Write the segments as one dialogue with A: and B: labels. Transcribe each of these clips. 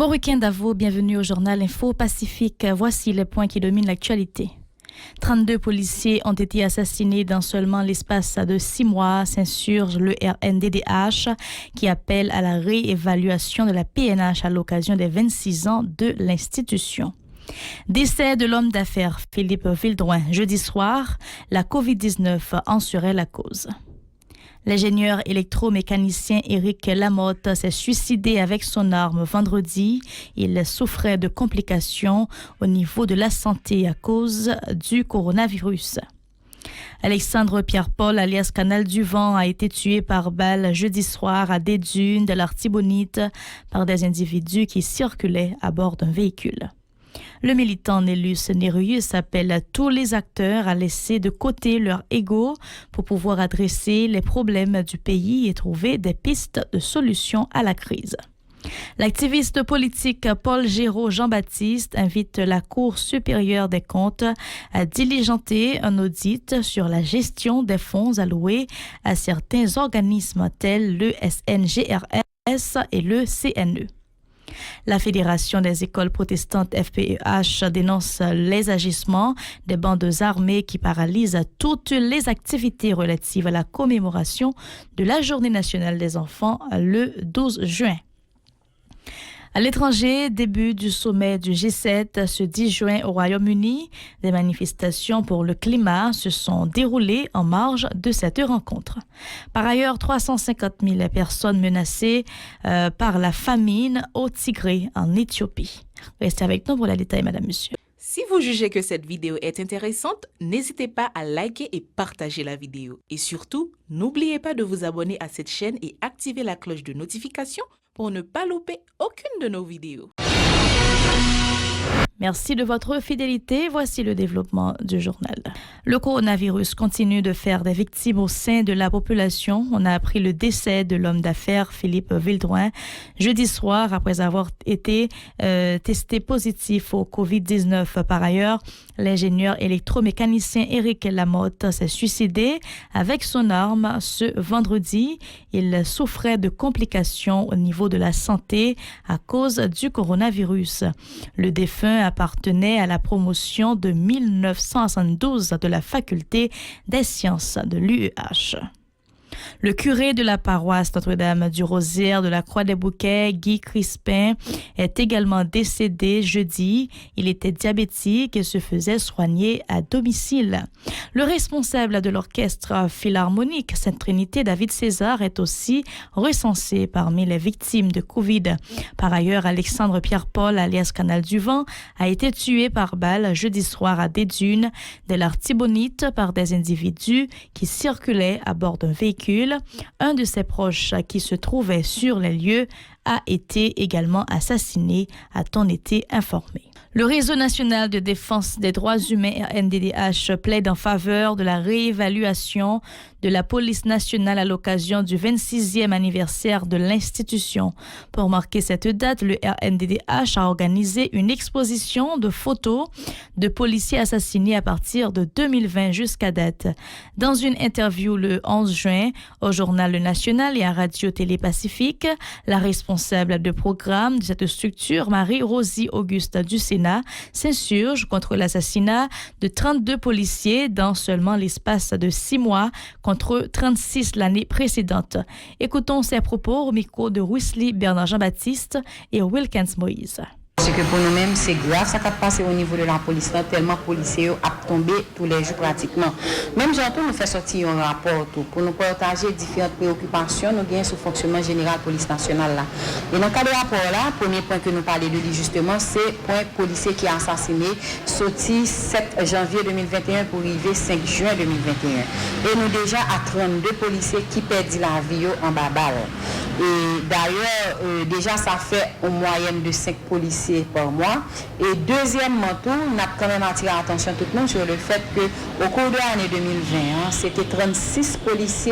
A: Bon week-end à vous, bienvenue au journal Info Pacifique. Voici les points qui dominent l'actualité. 32 policiers ont été assassinés dans seulement l'espace de 6 mois, s'insurge le RNDDH qui appelle à la réévaluation de la PNH à l'occasion des 26 ans de l'institution. Décès de l'homme d'affaires Philippe Vildrouin jeudi soir, la COVID-19 en serait la cause. L'ingénieur électromécanicien Éric Lamotte s'est suicidé avec son arme vendredi. Il souffrait de complications au niveau de la santé à cause du coronavirus. Alexandre Pierre-Paul, alias Canal du Vent, a été tué par balle jeudi soir à des dunes de l'Artibonite par des individus qui circulaient à bord d'un véhicule. Le militant Nélus Nérus appelle tous les acteurs à laisser de côté leur ego pour pouvoir adresser les problèmes du pays et trouver des pistes de solutions à la crise. L'activiste politique Paul Géraud Jean-Baptiste invite la Cour supérieure des comptes à diligenter un audit sur la gestion des fonds alloués à certains organismes tels le SNGRS et le CNE. La Fédération des écoles protestantes FPEH dénonce les agissements des bandes armées qui paralysent toutes les activités relatives à la commémoration de la Journée nationale des enfants le 12 juin. À l'étranger, début du sommet du G7 ce 10 juin au Royaume-Uni, des manifestations pour le climat se sont déroulées en marge de cette rencontre. Par ailleurs, 350 000 personnes menacées par la famine au Tigré en Éthiopie. Restez avec nous pour les détails, madame, monsieur.
B: Si vous jugez que cette vidéo est intéressante, n'hésitez pas à liker et partager la vidéo. Et surtout, n'oubliez pas de vous abonner à cette chaîne et activer la cloche de notification pour ne pas louper aucune de nos vidéos.
A: Merci de votre fidélité. Voici le développement du journal. Le coronavirus continue de faire des victimes au sein de la population. On a appris le décès de l'homme d'affaires Philippe Vildrouin jeudi soir après avoir été testé positif au COVID-19. Par ailleurs, l'ingénieur électromécanicien Éric Lamotte s'est suicidé avec son arme ce vendredi. Il souffrait de complications au niveau de la santé à cause du coronavirus. Le défunt appartenait à la promotion de 1972 de la faculté des sciences de l'UEH. Le curé de la paroisse Notre-Dame du Rosaire de la Croix-des-Bouquets, Guy Crispin, est également décédé jeudi. Il était diabétique et se faisait soigner à domicile. Le responsable de l'orchestre philharmonique Sainte-Trinité, David César, est aussi recensé parmi les victimes de Covid. Par ailleurs, Alexandre Pierre-Paul, alias Canal du Vent, a été tué par balle jeudi soir à des dunes de l'Artibonite par des individus qui circulaient à bord d'un véhicule. Un de ses proches qui se trouvait sur les lieux a été également assassiné, a-t-on été informé. Le Réseau national de défense des droits humains RNDDH plaide en faveur de la réévaluation de la police nationale à l'occasion du 26e anniversaire de l'institution. Pour marquer cette date, le RNDDH a organisé une exposition de photos de policiers assassinés à partir de 2020 jusqu'à date. Dans une interview le 11 juin au journal Le National et à Radio-Télé Pacifique, la responsable de programme de cette structure, Marie-Rosie Auguste du Sénat, s'insurge contre l'assassinat de 32 policiers dans seulement l'espace de 6 mois contre 36 l'année précédente. Écoutons ses propos au micro de Wesley Bernard Jean-Baptiste et Wilkins Moïse.
C: Parce que pour nous-mêmes, c'est grave ça qui a passé au niveau de la police, là, tellement policiers ont tombé tous les jours pratiquement. Même j'entends nous faire sortir un rapport pour nous partager différentes préoccupations nous gagnons sur le fonctionnement général de la police nationale. Là. Et dans le cas de rapport-là, le premier point que nous parlons de lui justement, c'est le point policier qui a assassiné, sorti 7 janvier 2021 pour arriver 5 juin 2021. Et nous déjà à 32 policiers qui perdent la vie en Babal. Et d'ailleurs, déjà ça fait en moyenne de 5 policiers par mois. Et deuxièmement, nous avons quand même attiré l'attention tout le monde sur le fait qu'au cours de l'année 2020, c'était 36 policiers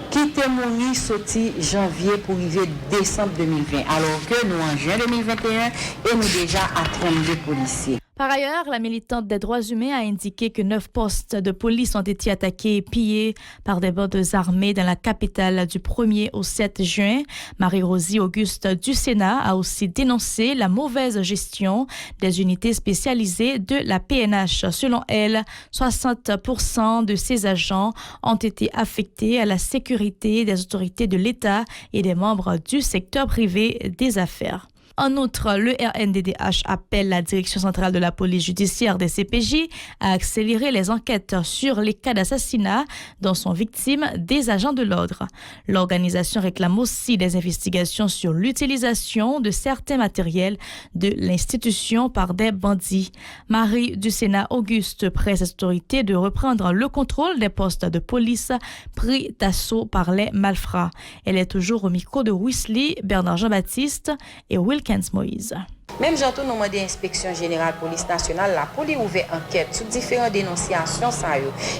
C: qui étaient morts sortis janvier pour arriver décembre 2020. Alors que nous en juin 2021 et nous déjà à 32 policiers.
A: Par ailleurs, la militante des droits humains a indiqué que 9 postes de police ont été attaqués et pillés par des bandes armées dans la capitale du 1er au 7 juin. Marie-Rosie Auguste du Sénat a aussi dénoncé la mauvaise gestion des unités spécialisées de la PNH. Selon elle, 60% de ses agents ont été affectés à la sécurité des autorités de l'État et des membres du secteur privé des affaires. En outre, le RNDDH appelle la Direction centrale de la police judiciaire des CPJ à accélérer les enquêtes sur les cas d'assassinat dont sont victimes des agents de l'ordre. L'organisation réclame aussi des investigations sur l'utilisation de certains matériels de l'institution par des bandits. Marie du Sénat Auguste presse les autorités de reprendre le contrôle des postes de police pris d'assaut par les malfrats. Elle est toujours au micro de Wesley, Bernard Jean-Baptiste et Wilkins Moïse.
C: Même j'entends nous demander l'inspection générale police nationale, la police ouvert enquête sur différentes dénonciations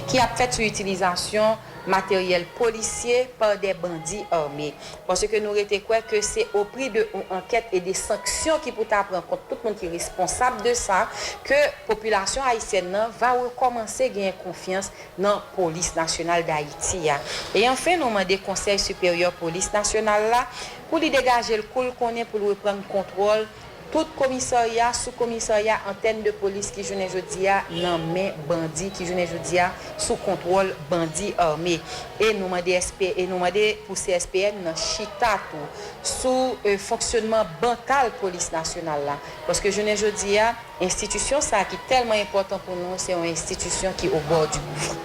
C: qui a fait sur l'utilisation matériel policier par des bandits armés. Parce que nous étions quoi que c'est au prix de une enquête et des sanctions qui pourraient prendre compte tout le monde qui est responsable de ça que la population haïtienne va recommencer à gagner confiance dans la police nationale d'Haïti. Et enfin, nous demandons le Conseil supérieur police nationale là pour lui dégager le coup qu'on est pour lui prendre contrôle tout commissariat, sous-commissariat, antenne de police qui journée jeudi a nommé bandit qui journée jeudi a sous contrôle bandit armé et nous demandons pour CSPN dans chita tout sous fonctionnement bancal police nationale là parce que journée jeudi a institution ça qui est tellement important pour nous, c'est une institution qui est au bord du gouffre.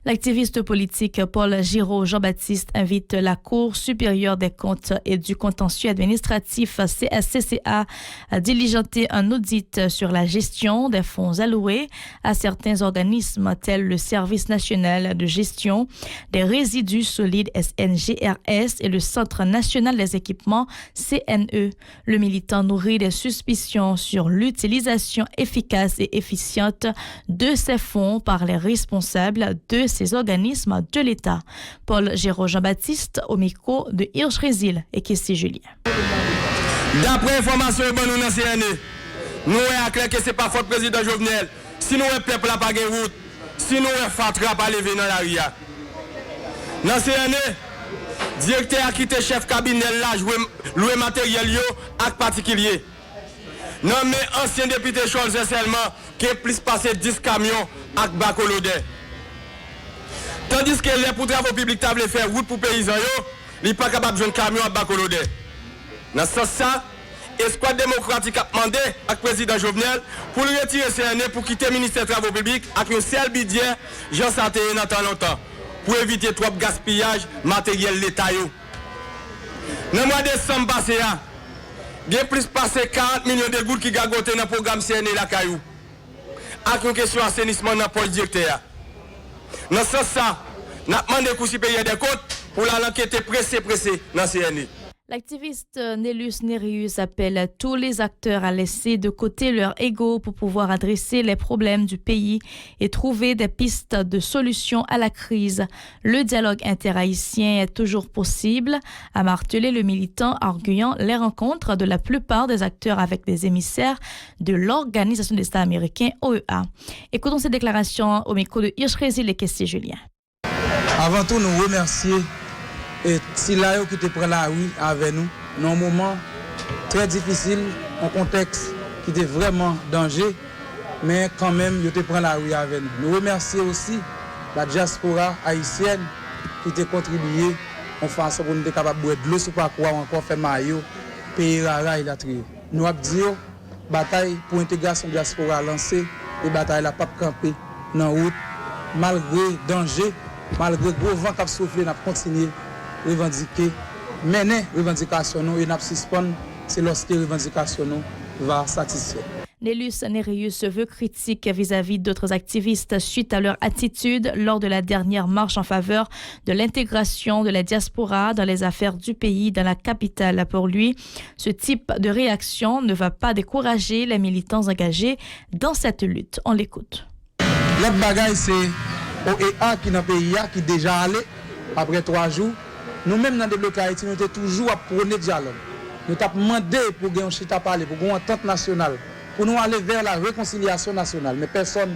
A: L'activiste politique Paul Giraud Jean-Baptiste invite la Cour supérieure des comptes et du contentieux administratif CSCCA à diligenter un audit sur la gestion des fonds alloués à certains organismes tels le Service national de gestion des résidus solides SNGRS et le Centre national des équipements CNE. Le militant nourrit des suspicions sur l'utilisation efficace et efficiente de ces fonds par les responsables de ces organismes de l'État. Paul Giraud Jean-Baptiste au micro de Hirsch Résil et Kessie Julien.
D: D'après information que nous avons CNE, nous avons clair que ce n'est pas faute président Jovenel. Si nous avons peuple à pas de route, si nous avons fatra pas lever dans la ria. Dans CNE, directeur a quitté chef cabinet là louer matériel yo ak particulier. Non mais ancien député Charles seulement qui est plus passé 10 camions ak bacolodé. Tandis que les pour travaux publics table faire route pour paysans yo, il pas capable de joindre camion à bacolodé. Dans ce sens ça, Espoir démocratique a demandé à président Jovenel pour le retirer CNE pour quitter le ministère des Travaux publics avec un seul budget Jean Santé dans tant longtemps pour éviter trop de gaspillage matériel l'État. Dans le mois de décembre passé, il y a plus passé 40 millions de gouttes qui gagotent dans le programme CNE la Caillou. Avec une question d'assainissement dans le directeur. Dans ce sens, nous avons demandé au supérieur des comptes pour l'enquête pressée dans le CNE.
A: L'activiste Nélus Nérius appelle tous les acteurs à laisser de côté leur ego pour pouvoir adresser les problèmes du pays et trouver des pistes de solutions à la crise. Le dialogue interhaïtien est toujours possible, a martelé le militant, arguant les rencontres de la plupart des acteurs avec des émissaires de l'Organisation des États américains, OEA. Écoutons ces déclarations au micro de Hirsch Résil et Kessie Julien.
E: Avant tout, nous remercions et si là qui te prend la rue avec nous, dans un moment très difficile, un contexte qui était vraiment danger, mais quand même, ils te prend la rue avec nous. Nous remercions aussi la diaspora haïtienne qui t'a contribué en façon pour nous être capables de boire de l'eau, pour pas encore faire maillot, payer rara et la trio. Nous avons dit, bataille pour l'intégration diaspora lancée, et bataille la pas camper dans la route, malgré danger, malgré le gros vent qui a soufflé, nous avons continué revendiquer, mener revendication et n'a suspendre, c'est lorsque revendication va satisfaire.
A: Nélus Nérius se veut critique vis-à-vis d'autres activistes suite à leur attitude lors de la dernière marche en faveur de l'intégration de la diaspora dans les affaires du pays dans la capitale. Pour lui, ce type de réaction ne va pas décourager les militants engagés dans cette lutte. On l'écoute.
E: L'autre bagaille, c'est OEA qui est dans le pays qui est déjà allé après 3 jours. Nous-mêmes, dans le développement Haïti, nous sommes toujours à prôner le dialogue. Nous avons demandé pour gagner un chita parler, pour gagner une entente nationale pour nous aller vers la réconciliation nationale. Mais personne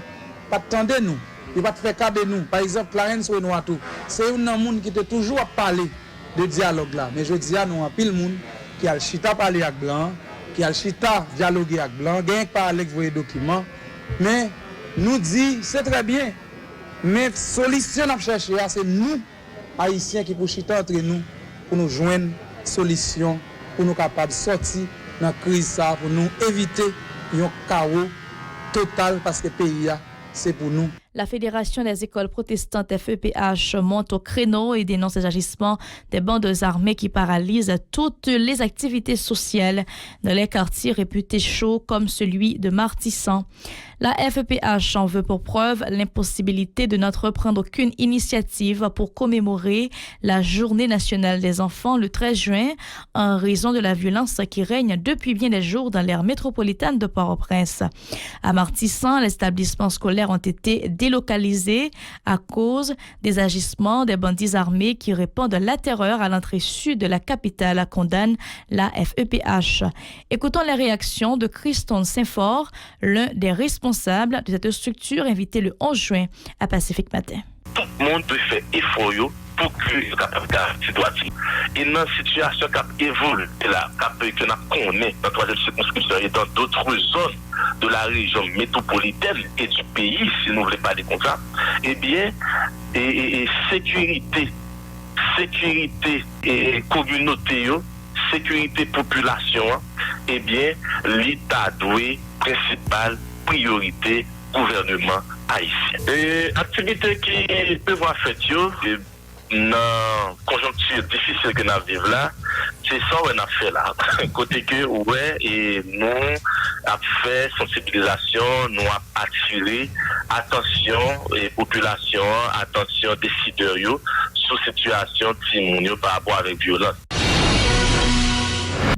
E: pas attendez nous, il va te faire cas de nous. Par exemple, Clarence Renouatou, c'est un monde qui te toujours parlé de dialogue là. Mais je dis à nous, un pile monde qui a le chita parler avec blanc, qui a le chita dialoguer avec blanc, gagne parler avec vos documents. Mais nous dit, c'est très bien. Mais solution à chercher, c'est nous, Haïtiens, qui pour chita entre nous, pour nous joindre solution, pour nous capables de sortir dans la crise, pour nous éviter un chaos total parce que le pays, c'est pour nous.
A: La Fédération des écoles protestantes FEPH monte au créneau et dénonce les agissements des bandes armées qui paralysent toutes les activités sociales dans les quartiers réputés chauds comme celui de Martissan. La FEPH en veut pour preuve l'impossibilité de n'entreprendre aucune initiative pour commémorer la Journée nationale des enfants le 13 juin en raison de la violence qui règne depuis bien des jours dans l'aire métropolitaine de Port-au-Prince. À Martissan, les établissements scolaires ont été délocalisés à cause des agissements des bandits armés qui répandent la terreur à l'entrée sud de la capitale, condamne la FEPH. Écoutons les réactions de Christon Saint-Fort, l'un des responsables de cette structure invité le 11 juin à Pacifique Matin.
F: Tout le monde peut faire effort pour que le capable garantir. Et dans une situation qui évolue, là, que nous connaissons dans la troisième circonscription et dans d'autres zones de la région métropolitaine et du pays, si nous ne voulons pas des contrats, eh bien, sécurité et communauté, sécurité population, eh bien, l'État doit principal priorité gouvernement haïtien. Et activités qui peuvent être faites dans la conjoncture difficile que nous vivons là, c'est ça qu'on a fait là. Côté que, ouais, et nous avons fait sensibilisation, nous avons attiré attention et population, attention décideurs sur la situation de par rapport à la violence.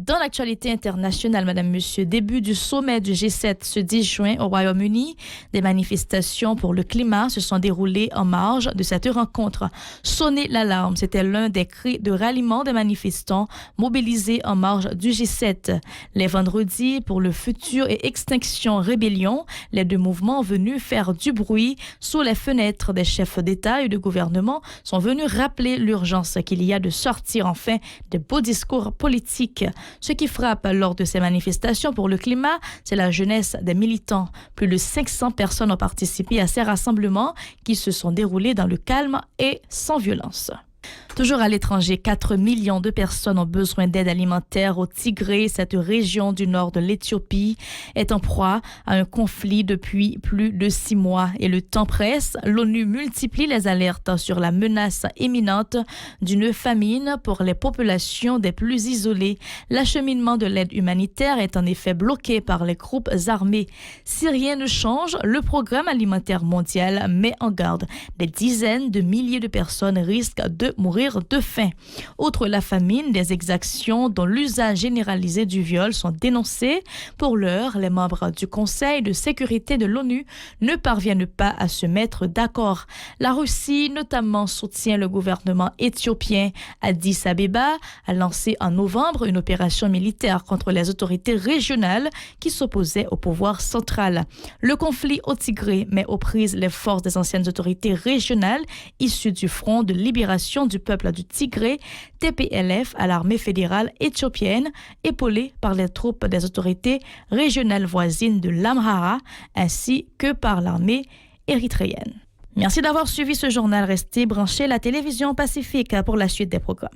A: Dans l'actualité internationale, Madame, Monsieur, début du sommet du G7 ce 10 juin au Royaume-Uni, des manifestations pour le climat se sont déroulées en marge de cette rencontre. Sonner l'alarme, c'était l'un des cris de ralliement des manifestants mobilisés en marge du G7. Les vendredis, pour le futur et Extinction Rébellion, les deux mouvements venus faire du bruit sous les fenêtres des chefs d'État et de gouvernement sont venus rappeler l'urgence qu'il y a de sortir enfin des beaux discours politiques. Ce qui frappe lors de ces manifestations pour le climat, c'est la jeunesse des militants. Plus de 500 personnes ont participé à ces rassemblements qui se sont déroulés dans le calme et sans violence. Toujours à l'étranger, 4 millions de personnes ont besoin d'aide alimentaire au Tigré. Cette région du nord de l'Éthiopie est en proie à un conflit depuis plus de 6 mois. Et le temps presse, l'ONU multiplie les alertes sur la menace imminente d'une famine pour les populations des plus isolées. L'acheminement de l'aide humanitaire est en effet bloqué par les groupes armés. Si rien ne change, le programme alimentaire mondial met en garde. Des dizaines de milliers de personnes risquent de mourir de faim. Outre la famine, des exactions dont l'usage généralisé du viol sont dénoncées. Pour l'heure, les membres du Conseil de sécurité de l'ONU ne parviennent pas à se mettre d'accord. La Russie, notamment, soutient le gouvernement éthiopien. Addis Abeba a lancé en novembre une opération militaire contre les autorités régionales qui s'opposaient au pouvoir central. Le conflit au Tigré met aux prises les forces des anciennes autorités régionales issues du Front de libération du peuple du Tigré, TPLF, à l'armée fédérale éthiopienne, épaulée par les troupes des autorités régionales voisines de l'Amhara, ainsi que par l'armée érythréenne. Merci d'avoir suivi ce journal. Restez branchés à la télévision Pacifique pour la suite des programmes.